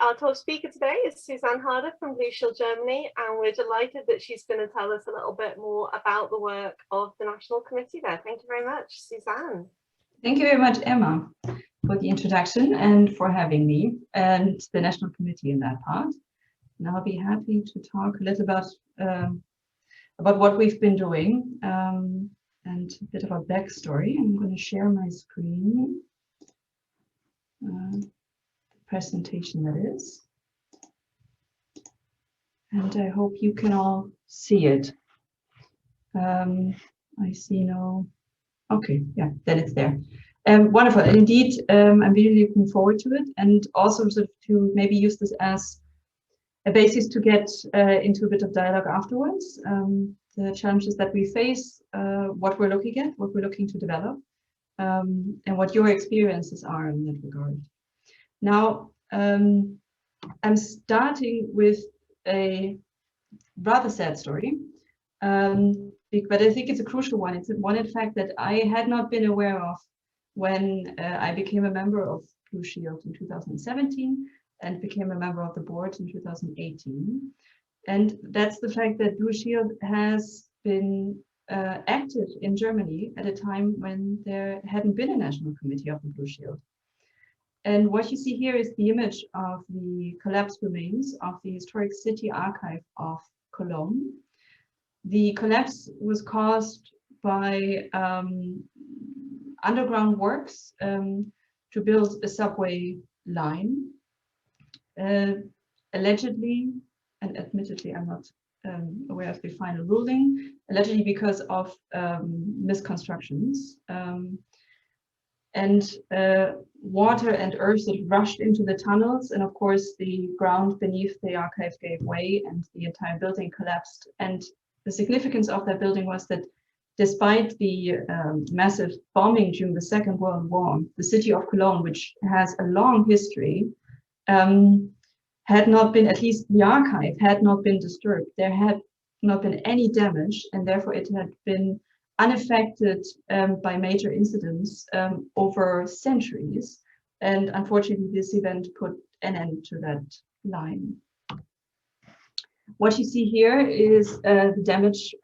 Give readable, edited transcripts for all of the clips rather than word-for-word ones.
our top speaker today is Suzanne Harder from Blue Shield Germany, and we're delighted that she's going to tell us a little bit more about the work of the National Committee there. Thank you very much, Suzanne. Thank you very much, Emma, for the introduction and for having me and the National Committee in that part. And I'll be happy to talk a little about what we've been doing and a bit of a backstory. I'm going to share my screen. Presentation that is, and I hope you can all see it. I see no. Okay, yeah, then it's there. Wonderful, and indeed, I'm really looking forward to it, and also sort of to maybe use this as a basis to get into a bit of dialogue afterwards. The challenges that we face, what we're looking at, what we're looking to develop, and what your experiences are in that regard. Now, I'm starting with a rather sad story, but I think it's a crucial one. It's one, in fact, that I had not been aware of when I became a member of Blue Shield in 2017 and became a member of the board in 2018. And that's the fact that Blue Shield has been active in Germany at a time when there hadn't been a national committee of the Blue Shield. And what you see here is the image of the collapsed remains of the historic city archive of Cologne. The collapse was caused by underground works to build a subway line. Allegedly, and admittedly I'm not aware of the final ruling, allegedly because of misconstructions. And water and earth sort of rushed into the tunnels, and of course the ground beneath the archive gave way and the entire building collapsed. And the significance of that building was that despite the massive bombing during the Second World War, the city of Cologne, which has a long history, had not been, at least the archive had not been disturbed. There had not been any damage, and therefore it had been unaffected by major incidents over centuries. And unfortunately, this event put an end to that line. What you see here is the damage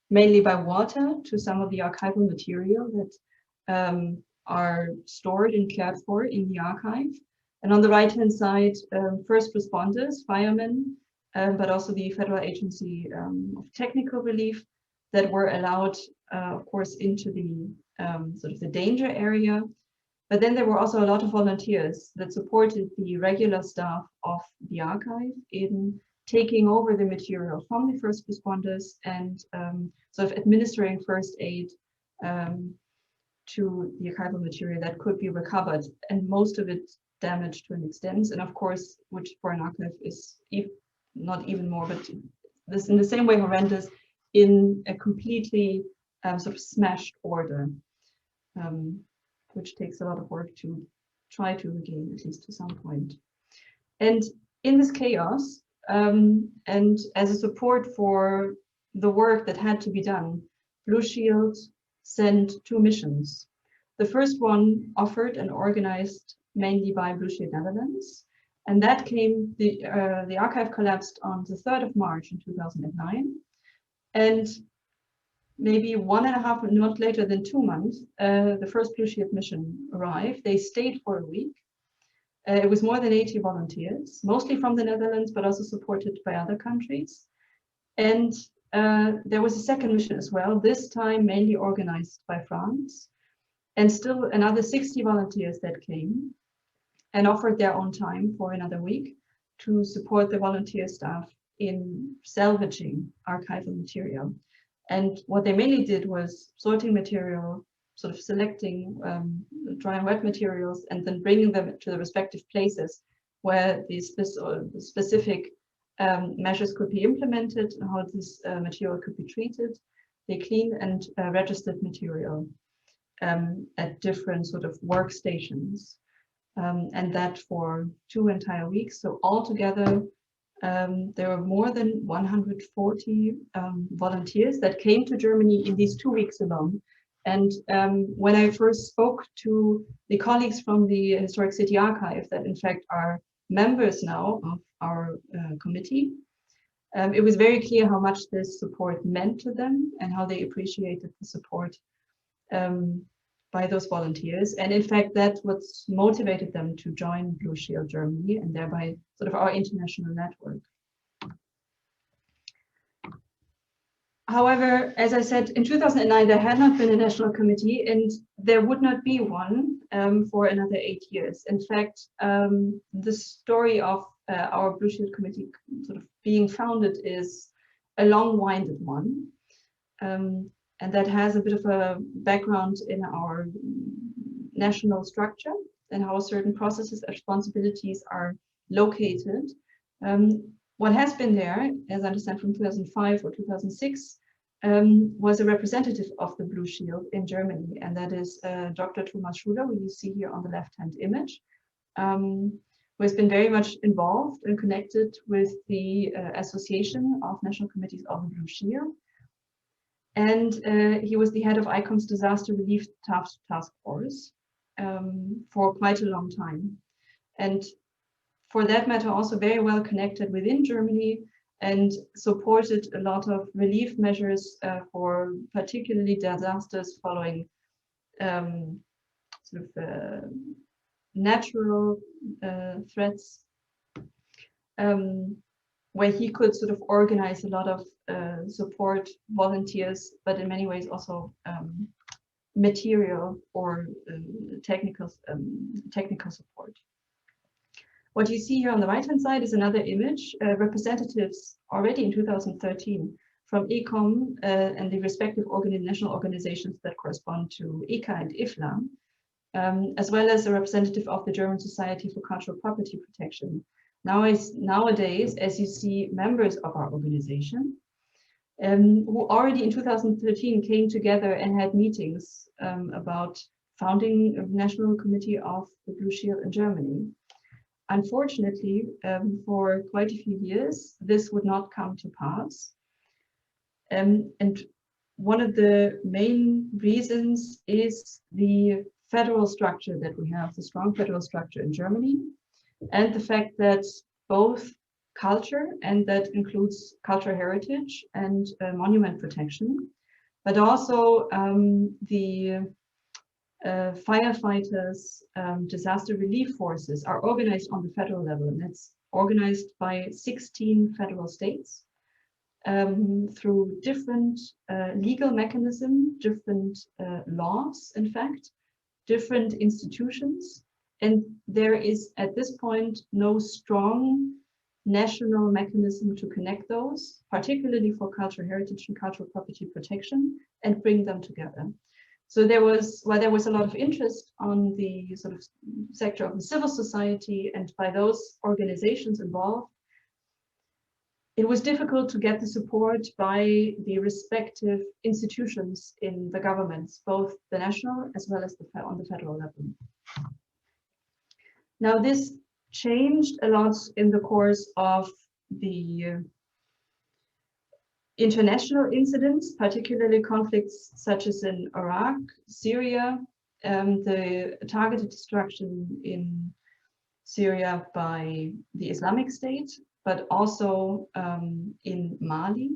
mainly by water to some of the archival material that are stored and cared for in the archive. And on the right-hand side, first responders, firemen, but also the Federal Agency of Technical Relief that were allowed, of course, into the sort of the danger area. But then there were also a lot of volunteers that supported the regular staff of the archive in taking over the material from the first responders and sort of administering first aid to the archival material that could be recovered, and most of it damaged to an extent. And of course, which for an archive is not even more, but this in the same way horrendous, in a completely sort of smashed order, which takes a lot of work to try to regain, at least to some point. And in this chaos, and as a support for the work that had to be done, Blue Shield sent 2 missions. The first one offered and organized mainly by Blue Shield Netherlands, and that came, the archive collapsed on the 3rd of March in 2009. And maybe 1.5 not later than 2 months, the first Blue Shield mission arrived. They stayed for a week. It was more than 80 volunteers, mostly from the Netherlands, but also supported by other countries. And there was a second mission as well, this time mainly organized by France. And still another 60 volunteers that came and offered their own time for another week to support the volunteer staff in salvaging archival material. And what they mainly did was sorting material, sort of selecting dry and wet materials, and then bringing them to the respective places where these specific measures could be implemented, and how this material could be treated. They cleaned and registered material at different sort of workstations, and that for 2 entire weeks. So altogether, there were more than 140 volunteers that came to Germany in these 2 weeks alone. And when I first spoke to the colleagues from the Historic City Archive, that in fact are members now of our committee, it was very clear how much this support meant to them and how they appreciated the support by those volunteers. And in fact, that's what motivated them to join Blue Shield Germany and thereby sort of our international network. However, as I said, in 2009, there had not been a national committee and there would not be one for another 8 years. In fact, the story of our Blue Shield Committee sort of being founded is a long-winded one. And that has a bit of a background in our national structure and how certain processes and responsibilities are located. What has been there, as I understand from 2005 or 2006, was a representative of the Blue Shield in Germany, and that is Dr. Thomas Schuler, who you see here on the left-hand image, who has been very much involved and connected with the Association of National Committees of the Blue Shield. And he was the head of ICOM's Disaster Relief Task Force for quite a long time. And for that matter, also very well connected within Germany and supported a lot of relief measures for particularly disasters following sort of natural threats, where he could sort of organize a lot of support volunteers, but in many ways also material or technical support. What you see here on the right-hand side is another image, representatives already in 2013 from ICOM and the respective national organizations that correspond to ICA and IFLA, as well as a representative of the German Society for Cultural Property Protection. Nowadays, as you see, members of our organization who already in 2013 came together and had meetings about founding a national committee of the Blue Shield in Germany. Unfortunately, for quite a few years, this would not come to pass. And one of the main reasons is the federal structure that we have, the strong federal structure in Germany, and the fact that both culture, and that includes cultural heritage and monument protection, but also the firefighters, disaster relief forces are organized on the federal level, and it's organized by 16 federal states through different legal mechanisms, different laws, in fact, different institutions. And there is at this point no strong national mechanism to connect those, particularly for cultural heritage and cultural property protection, and bring them together. So there was a lot of interest on the sort of sector of the civil society and by those organizations involved, it was difficult to get the support by the respective institutions in the governments, both the national as well as on the federal level. Now, this changed a lot in the course of the international incidents, particularly conflicts such as in Iraq, Syria, the targeted destruction in Syria by the Islamic State, but also in Mali,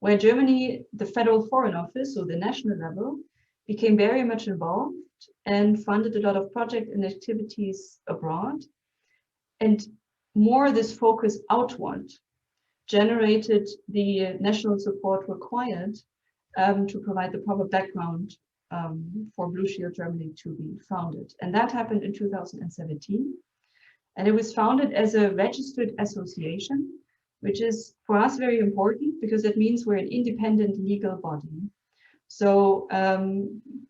where Germany, the Federal Foreign Office, so the national level, became very much involved and funded a lot of projects and activities abroad. And more this focus outward generated the national support required to provide the proper background for Blue Shield Germany to be founded. And that happened in 2017. And it was founded as a registered association, which is for us very important because it means we're an independent legal body. So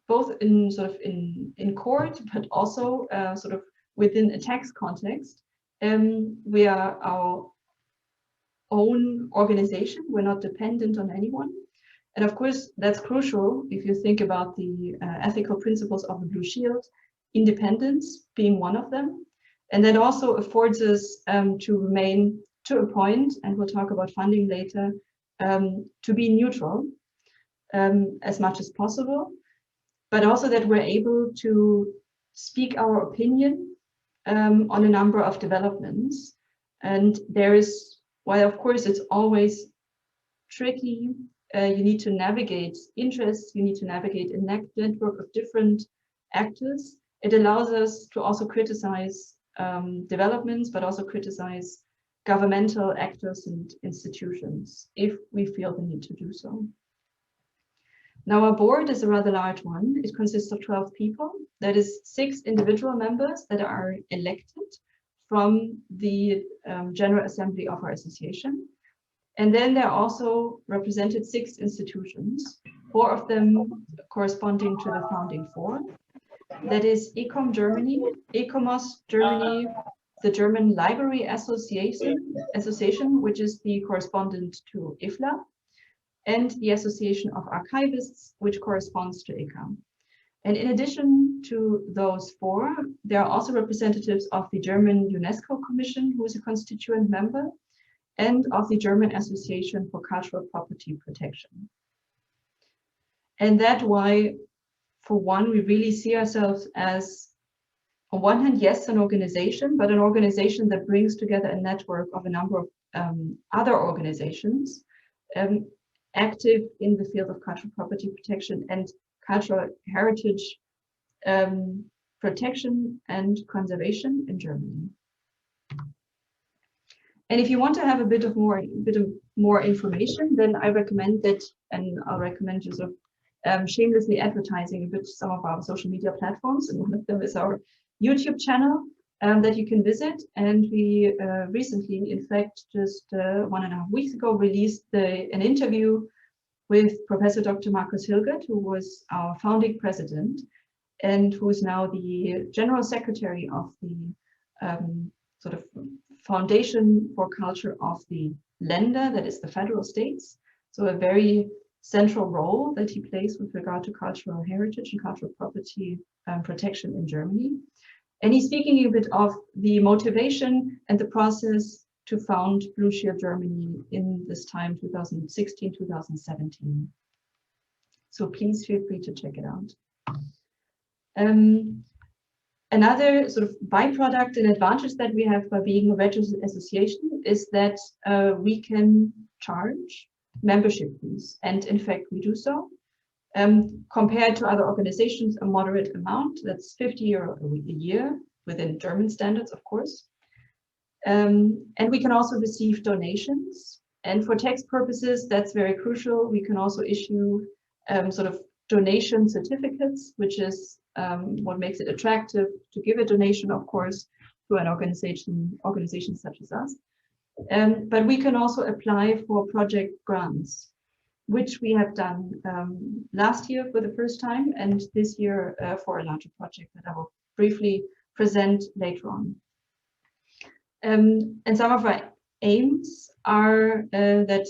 both in sort of in court, but also sort of within a tax context, we are our own organization. We're not dependent on anyone. And of course, that's crucial if you think about the ethical principles of the Blue Shield, independence being one of them. And that also affords us to remain to a point, and we'll talk about funding later, to be neutral as much as possible, but also that we're able to speak our opinion on a number of developments. And there is, while of course it's always tricky, you need to navigate interests, you need to navigate a network of different actors. It allows us to also criticize developments, but also criticize governmental actors and institutions if we feel the need to do so. Now, our board is a rather large one. It consists of 12 people. That is 6 individual members that are elected from the General Assembly of our association. And then there are also represented 6 institutions, 4 of them corresponding to the founding 4. That is ECOM Germany, ECOMOS Germany, the German Library Association, which is the correspondent to IFLA, and the Association of Archivists, which corresponds to ECA. And in addition to those 4, there are also representatives of the German UNESCO Commission, who is a constituent member, and of the German Association for Cultural Property Protection. And that's why, for one, we really see ourselves as, on one hand, yes, an organization, but an organization that brings together a network of a number of other organizations active in the field of cultural property protection and cultural heritage protection and conservation in Germany. And if you want to have a bit more information, then I recommend that, and I'll recommend you sort of shamelessly advertising a bit some of our social media platforms, and one of them is our YouTube channel that you can visit. And we recently, in fact, just 1.5 weeks ago, released an interview with Professor Dr. Markus Hilgert, who was our founding president and who is now the General Secretary of the sort of Foundation for Culture of the Länder, that is the federal states. So a very central role that he plays with regard to cultural heritage and cultural property protection in Germany. And he's speaking a bit of the motivation and the process to found Blue Shield Germany in this time, 2016, 2017. So please feel free to check it out. Another sort of byproduct and advantage that we have by being a registered association is that we can charge membership fees. And in fact, we do so. Compared to other organizations, a moderate amount, that's 50 euro a year, within German standards, of course. And we can also receive donations. And for tax purposes, that's very crucial. We can also issue sort of donation certificates, which is what makes it attractive to give a donation, of course, to an organization such as us. But we can also apply for project grants, which we have done last year for the first time, and this year for a larger project that I will briefly present later on. And some of our aims are that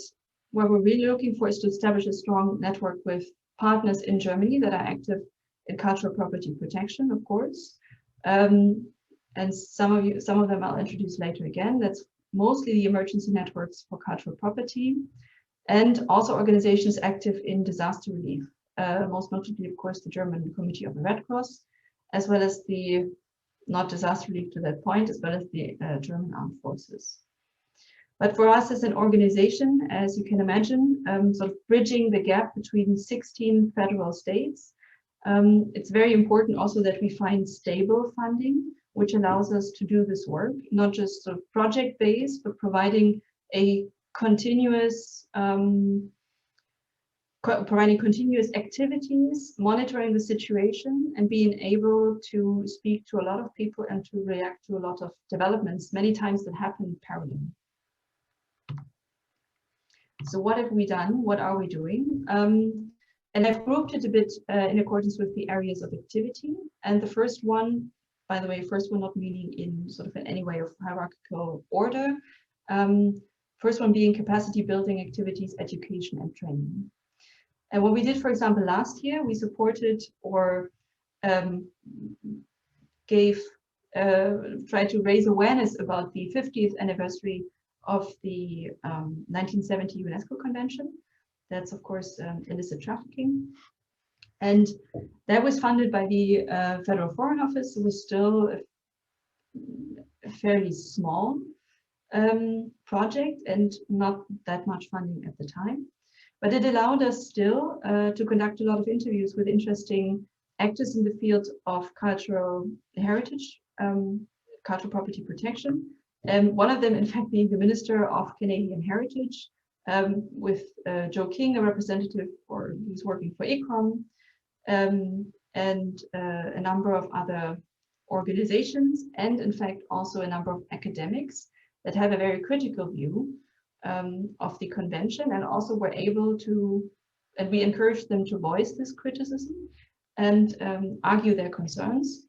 what we're really looking for is to establish a strong network with partners in Germany that are active in cultural property protection, of course. And some of them I'll introduce later again. That's mostly the emergency networks for cultural property, and also organizations active in disaster relief, most notably, of course, the German Committee of the Red Cross, as well as the, not disaster relief to that point, as well as the German Armed Forces. But for us as an organization, as you can imagine, sort of bridging the gap between 16 federal states, it's very important also that we find stable funding, which allows us to do this work, not just sort of project-based, but providing a continuous, providing continuous activities, monitoring the situation, and being able to speak to a lot of people and to react to a lot of developments, many times that happen in parallel. So what have we done? What are we doing? And I've grouped it a bit in accordance with the areas of activity. And the first one, by the way, first one not meaning in sort of in any way of hierarchical order. First one being capacity building activities, education and training. And what we did, for example, last year, we supported or tried to raise awareness about the 50th anniversary of the 1970 UNESCO Convention. That's, of course, illicit trafficking. And that was funded by the Federal Foreign Office, who was still a fairly small project and not that much funding at the time. But it allowed us still to conduct a lot of interviews with interesting actors in the field of cultural heritage, cultural property protection. One of them, in fact, being the Minister of Canadian Heritage, with Joe King, a representative who's working for ICCROM, and a number of other organizations, and in fact also a number of academics that have a very critical view of the convention, and also were able to, and we encouraged them to voice this criticism and argue their concerns.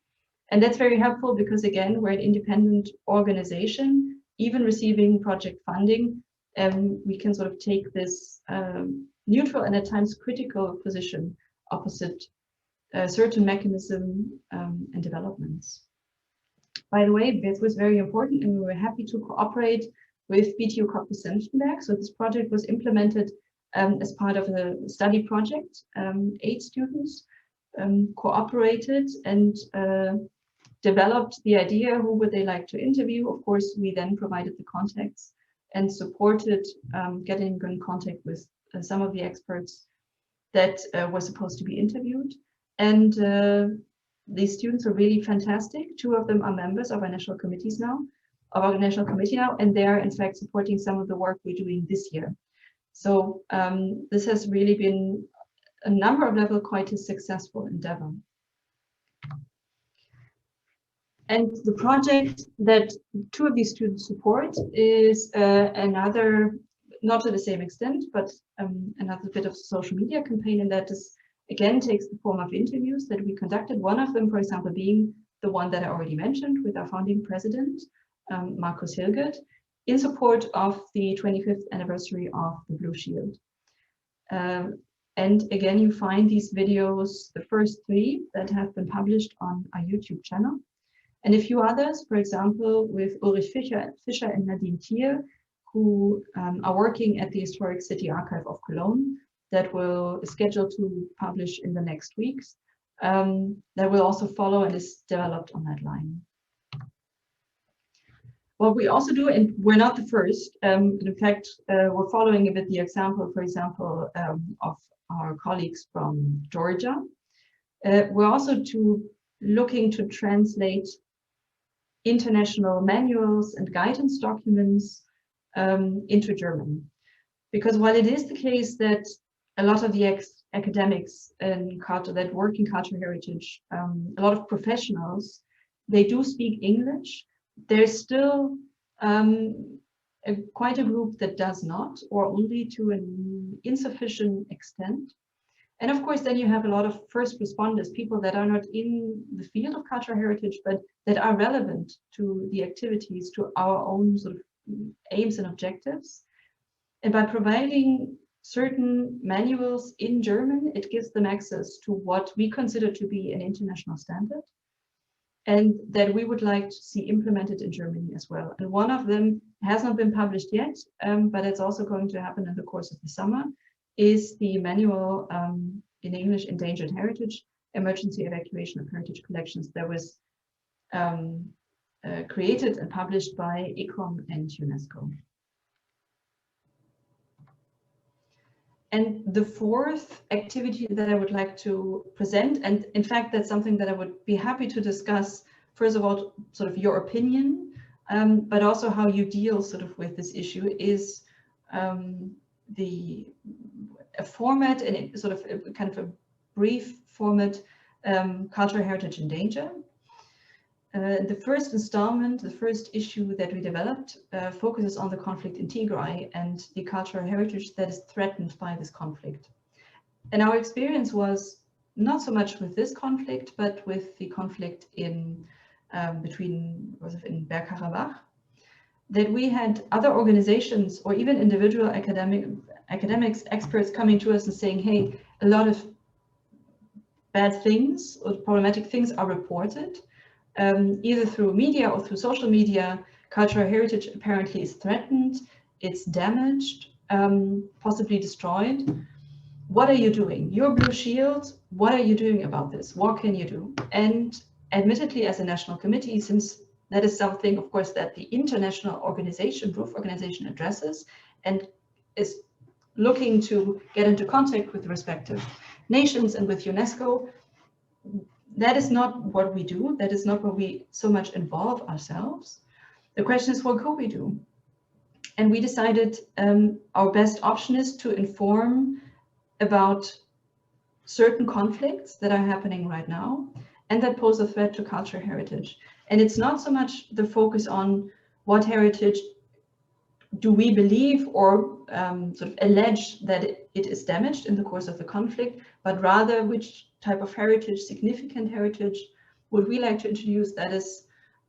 And that's very helpful because, again, we're an independent organization, even receiving project funding, we can sort of take this neutral and at times critical position opposite certain mechanism and developments. By the way, this was very important, and we were happy to cooperate with BTU Cottbus-Senftenberg. So this project was implemented as part of a study project. 8 students cooperated and developed the idea, who would they like to interview. Of course, we then provided the contacts and supported getting in contact with some of the experts that were supposed to be interviewed. And these students are really fantastic. 2 of them are members of our national committees now, and they are in fact supporting some of the work we're doing this year. So this has really been a number of levels quite a successful endeavor. And the project that 2 of these students support is another, not to the same extent, but another bit of social media campaign, and that is, again, takes the form of interviews that we conducted. One of them, for example, being the one that I already mentioned with our founding president, Markus Hilgert, in support of the 25th anniversary of the Blue Shield. And again, you find these videos, the first 3 that have been published on our YouTube channel. And a few others, for example, with Ulrich Fischer and Nadine Thier, who are working at the Historic City Archive of Cologne, that will schedule to publish in the next weeks. That will also follow and is developed on that line. What we also do, and we're not the first, in fact, we're following a bit the example, for example, of our colleagues from Georgia. We're also looking to translate international manuals and guidance documents into German. Because while it is the case that a lot of the academics in culture that work in cultural heritage, a lot of professionals, they do speak English, there's still quite a group that does not, or only to an insufficient extent. And of course, then you have a lot of first responders, people that are not in the field of cultural heritage, but that are relevant to the activities, to our own sort of aims and objectives. And by providing certain manuals in German, it gives them access to what we consider to be an international standard, and that we would like to see implemented in Germany as well. And one of them has not been published yet, but it's also going to happen in the course of the summer, is the manual in English, Endangered Heritage, Emergency Evacuation of Heritage Collections, that was created and published by ICCROM and UNESCO. And the 4th activity that I would like to present, and in fact, that's something that I would be happy to discuss, first of all, sort of your opinion, but also how you deal sort of with this issue, is a format, and sort of a kind of a brief format, Cultural Heritage in Danger. The first installment, the first issue that we developed, focuses on the conflict in Tigray and the cultural heritage that is threatened by this conflict. And our experience was not so much with this conflict, but with the conflict in Bergkarabakh, that we had other organizations or even individual academics, experts coming to us and saying, hey, a lot of bad things or problematic things are reported, either through media or through social media. Cultural heritage apparently is threatened, it's damaged, possibly destroyed. What are you doing? Your Blue Shield, what are you doing about this? What can you do? And admittedly, as a national committee, since That is something, of course, that the international organization, ROOF organization, addresses and is looking to get into contact with the respective nations and with UNESCO. That is not what we do. That is not where we so much involve ourselves. The question is, what could we do? And we decided our best option is to inform about certain conflicts that are happening right now and that pose a threat to cultural heritage. And it's not so much the focus on what heritage do we believe or sort of allege that it is damaged in the course of the conflict, but rather which type of heritage, significant heritage, would we like to introduce that is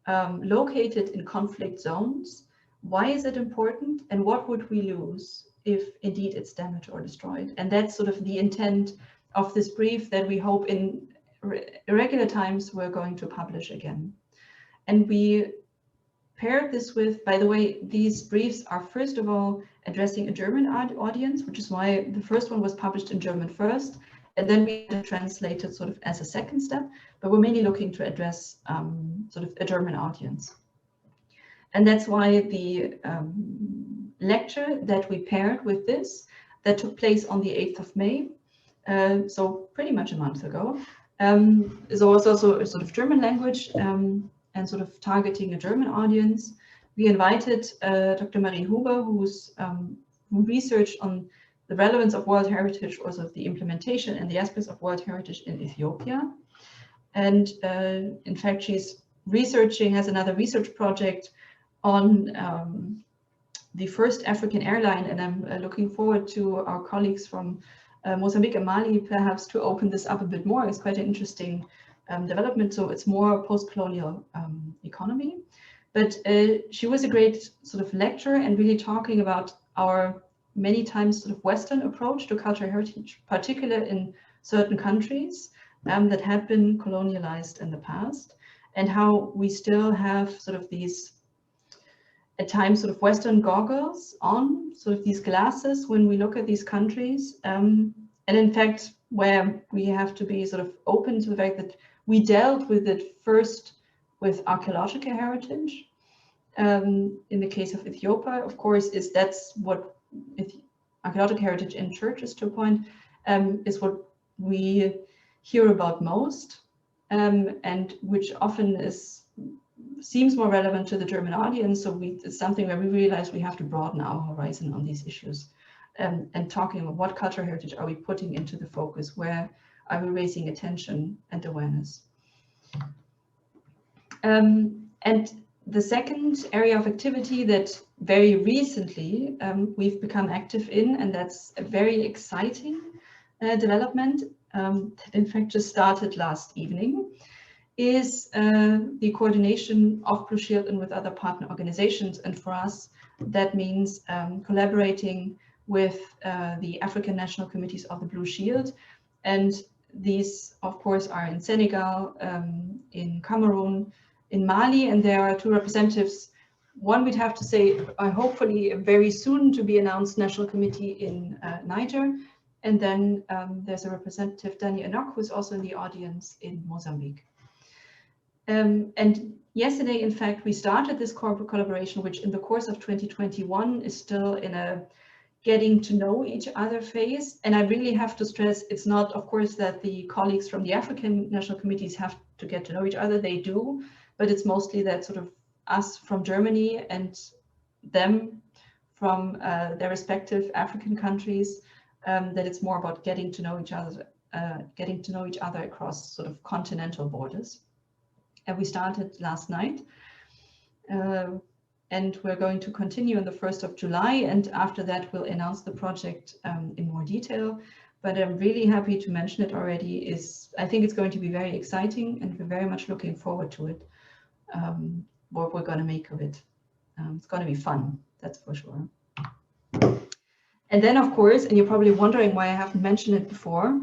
located in conflict zones. Why is it important, and what would we lose if indeed it's damaged or destroyed? And that's sort of the intent of this brief that we hope in irregular times we're going to publish again. And we paired this with, by the way, these briefs are first of all addressing a German audience, which is why the first one was published in German first, and then we translated sort of as a second step, but we're mainly looking to address sort of a German audience. And that's why the lecture that we paired with this, that took place on the 8th of May, so pretty much a month ago, is also a sort of German language and sort of targeting a German audience. We invited Dr. Marie Huber, who researched on the relevance of World Heritage, also the implementation and the aspects of World Heritage in Ethiopia. And in fact, she's researching, has another research project on the first African airline, and I'm looking forward to our colleagues from Mozambique and Mali perhaps to open this up a bit more. It's quite an interesting development, so it's more post-colonial economy. But she was a great sort of lecturer and really talking about our many times sort of Western approach to cultural heritage, particularly in certain countries that had been colonialized in the past, and how we still have sort of these at times sort of Western goggles on, sort of these glasses when we look at these countries. And in fact, where we have to be sort of open to the fact that we dealt with it first with archaeological heritage. In the case of Ethiopia, of course, that's what archaeological heritage in churches, to a point, is what we hear about most, and which often seems more relevant to the German audience. So it's something where we realize we have to broaden our horizon on these issues, and talking about what cultural heritage are we putting into the focus, where are we raising attention and awareness. And the second area of activity that very recently we've become active in, and that's a very exciting development that in fact just started last evening, is the coordination of Blue Shield and with other partner organizations. And for us, that means collaborating with the African National Committees of the Blue Shield. And these, of course, are in Senegal, in Cameroon, in Mali, and there are two representatives. One, we'd have to say, hopefully very soon to be announced National Committee in Niger. And then there's a representative, Danny Enoch, who's also in the audience in Mozambique. And yesterday, in fact, we started this corporate collaboration, which in the course of 2021 is still in a getting to know each other phase. And I really have to stress, it's not, of course, that the colleagues from the African national committees have to get to know each other, they do, but it's mostly that sort of us from Germany and them from their respective African countries, that it's more about getting to know each other across sort of continental borders. And we started last night, and we're going to continue on the 1st of July. And after that, we'll announce the project in more detail. But I'm really happy to mention it already. I think it's going to be very exciting, and we're very much looking forward to it, what we're going to make of it. It's going to be fun, that's for sure. And then, of course, and you're probably wondering why I haven't mentioned it before,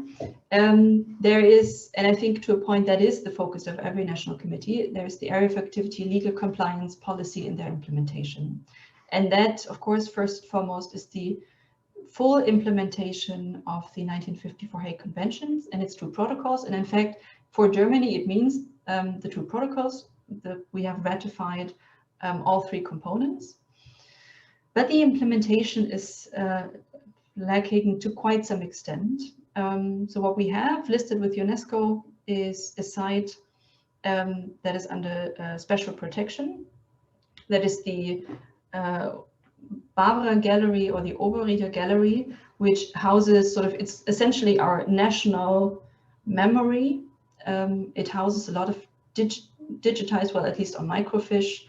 there is, and I think to a point that is the focus of every national committee, there's the area of activity, legal compliance, policy, and their implementation. And that, of course, first and foremost, is the full implementation of the 1954 Hague Conventions and its two protocols. And in fact, for Germany, it means the two protocols, we have ratified all 3 components. But the implementation is lacking to quite some extent. So what we have listed with UNESCO is a site that is under special protection. That is the Barbara Gallery or the Oberrieder Gallery, which houses sort of, it's essentially our national memory. It houses a lot of digitized, well, at least on microfiche,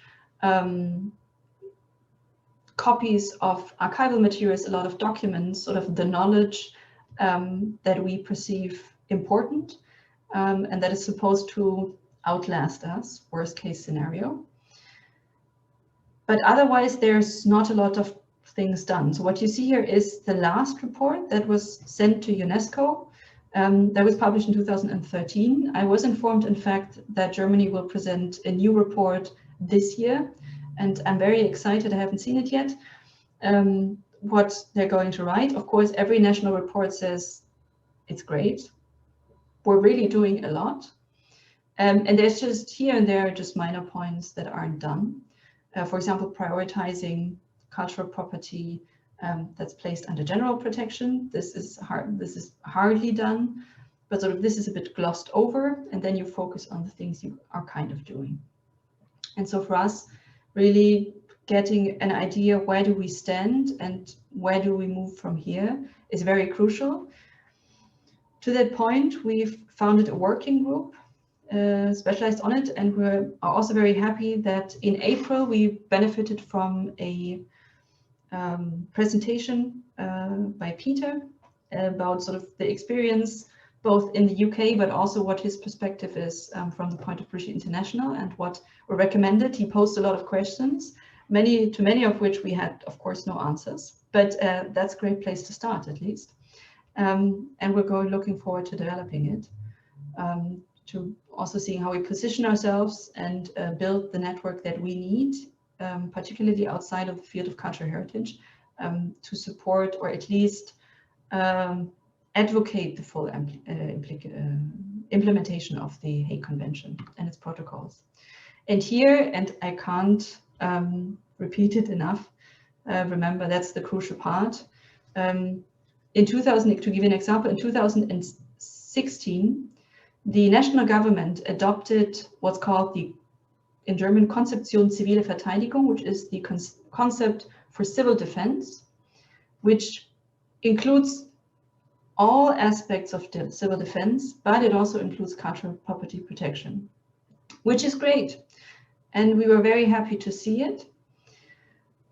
copies of archival materials, a lot of documents, sort of the knowledge that we perceive important, and that is supposed to outlast us, worst case scenario. But otherwise, there's not a lot of things done. So what you see here is the last report that was sent to UNESCO. That was published in 2013. I was informed, in fact, that Germany will present a new report this year, and I'm very excited. I haven't seen it yet. What they're going to write. Of course, every national report says it's great. We're really doing a lot. And there's just here and there just minor points that aren't done. For example, prioritizing cultural property that's placed under general protection. This is hardly done, but sort of this is a bit glossed over, and then you focus on the things you are kind of doing. And so for us, really getting an idea where do we stand and where do we move from here is very crucial. To that point, we've founded a working group specialized on it, and we're also very happy that in April we benefited from a presentation by Peter about sort of the experience both in the UK, but also what his perspective is from the point of British International and what we recommended. He posed a lot of questions, to many of which we had, of course, no answers, but that's a great place to start at least. And we're looking forward to developing it, to also seeing how we position ourselves and build the network that we need, particularly outside of the field of cultural heritage, to support or at least advocate the full implementation of the Hague Convention and its protocols. And here, and I can't repeat it enough, remember that's the crucial part. In 2000, to give you an example, in 2016, the national government adopted what's called the, in German, Konzeption zivile Verteidigung, which is the concept for civil defense, which includes all aspects of civil defense, but it also includes cultural property protection, which is great. And we were very happy to see it.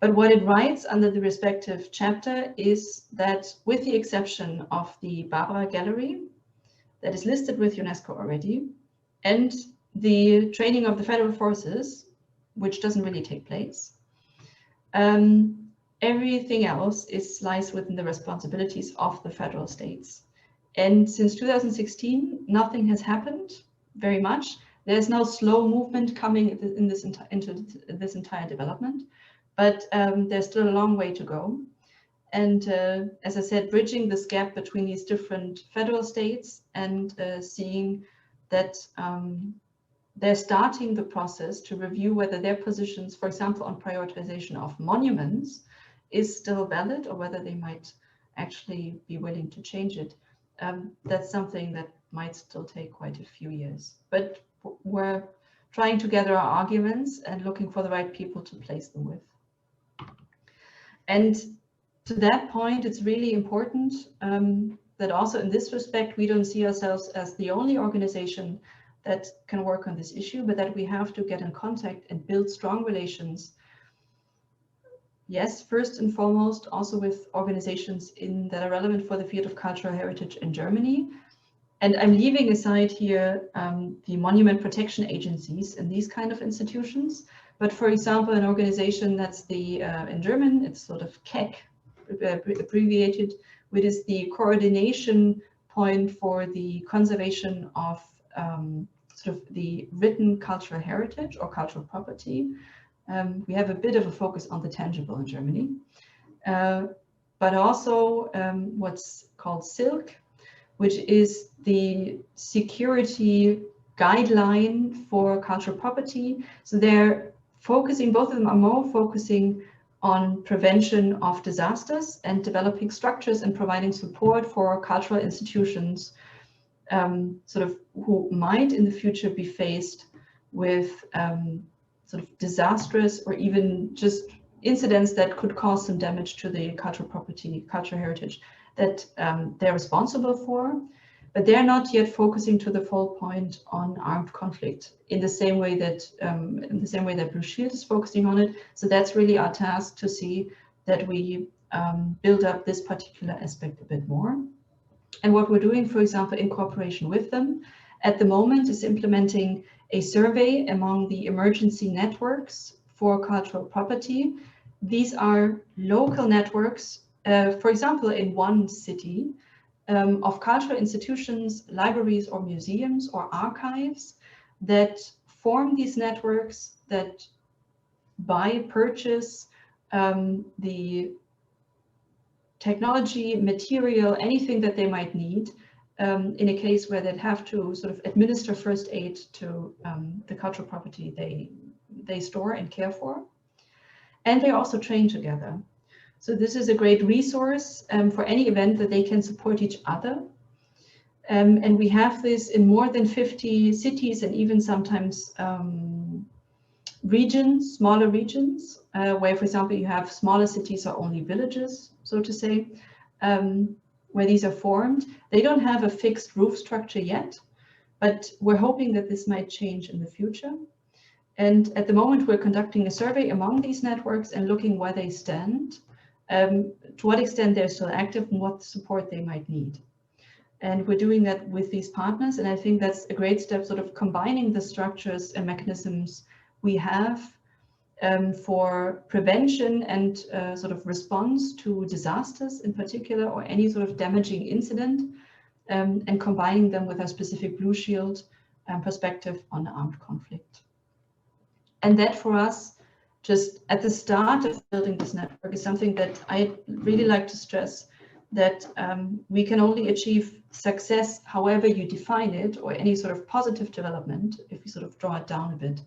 But what it writes under the respective chapter is that with the exception of the Barbara Gallery, that is listed with UNESCO already, and the training of the federal forces, which doesn't really take place, everything else lies within the responsibilities of the federal states. And since 2016, nothing has happened very much. There's no slow movement coming into this entire development, but there's still a long way to go. And as I said, bridging this gap between these different federal states and seeing that they're starting the process to review whether their positions, for example, on prioritization of monuments, is still valid or whether they might actually be willing to change it. That's something that might still take quite a few years. But we're trying to gather our arguments and looking for the right people to place them with. And to that point, it's really important that also in this respect, we don't see ourselves as the only organization that can work on this issue, but that we have to get in contact and build strong relations. Yes, first and foremost, also with organizations that are relevant for the field of cultural heritage in Germany. And I'm leaving aside here the monument protection agencies and these kind of institutions. But for example, an organization that's in German, it's sort of KEK, abbreviated, which is the coordination point for the conservation of sort of the written cultural heritage or cultural property. We have a bit of a focus on the tangible in Germany, but also what's called SILK, which is the security guideline for cultural property. So they're focusing, both of them are more focusing on prevention of disasters and developing structures and providing support for cultural institutions sort of who might in the future be faced with sort of disastrous or even just incidents that could cause some damage to the cultural property, cultural heritage that they're responsible for, but they're not yet focusing to the full point on armed conflict in the same way that Blue Shield is focusing on it. So that's really our task, to see that we build up this particular aspect a bit more. And what we're doing, for example, in cooperation with them at the moment, is implementing a survey among the emergency networks for cultural property. These are local networks, for example, in one city, of cultural institutions, libraries or museums or archives that form these networks, that buy, purchase the technology, material, anything that they might need in a case where they'd have to sort of administer first aid to the cultural property they store and care for. And they also train together. So this is a great resource for any event that they can support each other. And we have this in more than 50 cities and even sometimes regions, smaller regions, where, for example, you have smaller cities or only villages, so to say, where these are formed. They don't have a fixed roof structure yet, but we're hoping that this might change in the future. And at the moment, we're conducting a survey among these networks and looking where they stand, to what extent they're still active and what support they might need. And we're doing that with these partners. And I think that's a great step, sort of combining the structures and mechanisms we have for prevention and sort of response to disasters in particular, or any sort of damaging incident, and combining them with a specific Blue Shield perspective on armed conflict. And that, for us, just at the start of building this network, is something that I really like to stress, that we can only achieve success, however you define it, or any sort of positive development, if we sort of draw it down a bit,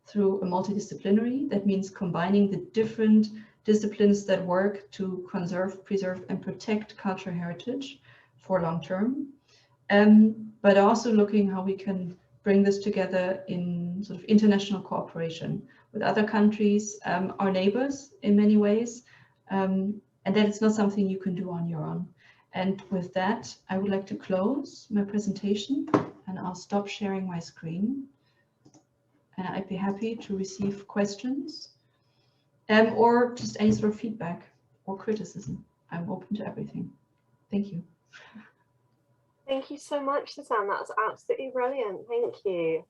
through a multidisciplinary. That means combining the different disciplines that work to conserve, preserve, and protect cultural heritage for long term, but also looking how we can bring this together in sort of international cooperation with other countries, our neighbors in many ways, and that it's not something you can do on your own. And with that, I would like to close my presentation, and I'll stop sharing my screen. And I'd be happy to receive questions or just any sort of feedback or criticism. I'm open to everything. Thank you. Thank you so much, Susanne. That was absolutely brilliant. Thank you.